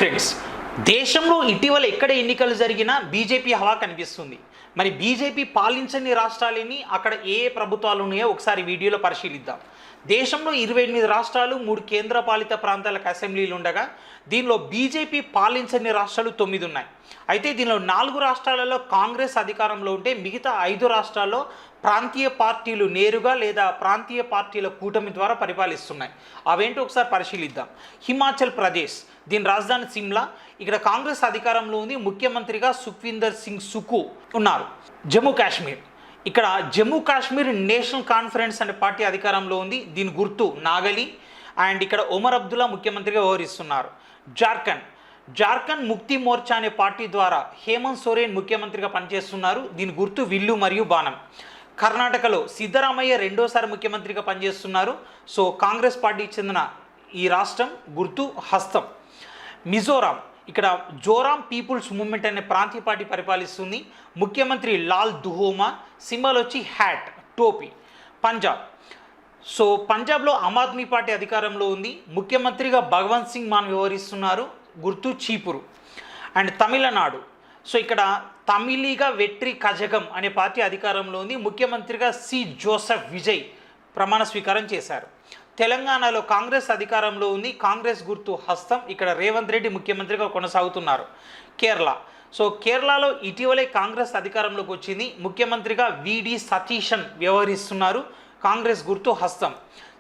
Friends, దేశంలో ఇటీవల ఎక్కడ ఎన్నికలు జరిగినా బీజేపీ హవా కనిపిస్తుంది. మరి బీజేపీ పాలించని రాష్ట్రాలని అక్కడ ఏ ప్రభుత్వాలు ఉన్నాయో ఒకసారి వీడియోలో పరిశీలిద్దాం. దేశంలో 28 రాష్ట్రాలు, 3 కేంద్రపాలిత ప్రాంతాలకు అసెంబ్లీలు ఉండగా దీనిలో బీజేపీ పాలించని రాష్ట్రాలు 9 ఉన్నాయి. అయితే దీనిలో 4 రాష్ట్రాలలో కాంగ్రెస్ అధికారంలో ఉంటే మిగతా 5 రాష్ట్రాల్లో ప్రాంతీయ పార్టీలు నేరుగా లేదా ప్రాంతీయ పార్టీల కూటమి ద్వారా పరిపాలిస్తున్నాయి. అవేంటో ఒకసారి పరిశీలిద్దాం. హిమాచల్ ప్రదేశ్, దీని రాజధాని సిమ్లా. ఇక్కడ కాంగ్రెస్ అధికారంలో ఉంది. ముఖ్యమంత్రిగా సుఖ్వీందర్ సింగ్ సుఖు ఉన్నారు. జమ్మూ కాశ్మీర్, ఇక్కడ జమ్మూ కాశ్మీర్ నేషనల్ కాన్ఫరెన్స్ అనే పార్టీ అధికారంలో ఉంది. దీని గుర్తు నాగలి. అండ్ ఇక్కడ ఒమర్ అబ్దుల్లా ముఖ్యమంత్రిగా వ్యవహరిస్తున్నారు. జార్ఖండ్ ముక్తి మోర్చా అనే పార్టీ ద్వారా హేమంత్ సోరెన్ ముఖ్యమంత్రిగా పనిచేస్తున్నారు. దీని గుర్తు విల్లు మరియు బాణం. కర్ణాటకలో సిద్ధరామయ్య రెండోసారి ముఖ్యమంత్రిగా పనిచేస్తున్నారు. సో కాంగ్రెస్ పార్టీకి చెందిన ఈ రాష్ట్రం గుర్తు హస్తం. మిజోరాం, ఇక్కడ జోరాం పీపుల్స్ మూవ్మెంట్ అనే ప్రాంతీయ పార్టీ పరిపాలిస్తుంది. ముఖ్యమంత్రి లాల్ దుహోమా. సింబల్ వచ్చి హ్యాట్, టోపీ. పంజాబ్లో ఆమ్ ఆద్మీ పార్టీ అధికారంలో ఉంది. ముఖ్యమంత్రిగా భగవంత్ సింగ్ మాన్ వ్యవహరిస్తున్నారు. గుర్తు చీపురు. అండ్ తమిళనాడు, ఇక్కడ తమిళిగా వెట్రి కజగం అనే పార్టీ అధికారంలో ఉంది. ముఖ్యమంత్రిగా సి జోసెఫ్ విజయ్ ప్రమాణ స్వీకారం చేశారు. తెలంగాణలో కాంగ్రెస్ అధికారంలో ఉంది. కాంగ్రెస్ గుర్తు హస్తం. ఇక్కడ రేవంత్ రెడ్డి ముఖ్యమంత్రిగా కొనసాగుతున్నారు. కేరళలో ఇటీవలే కాంగ్రెస్ అధికారంలోకి వచ్చింది. ముఖ్యమంత్రిగా విడి సతీశన్ వ్యవహరిస్తున్నారు. కాంగ్రెస్ గుర్తు హస్తం.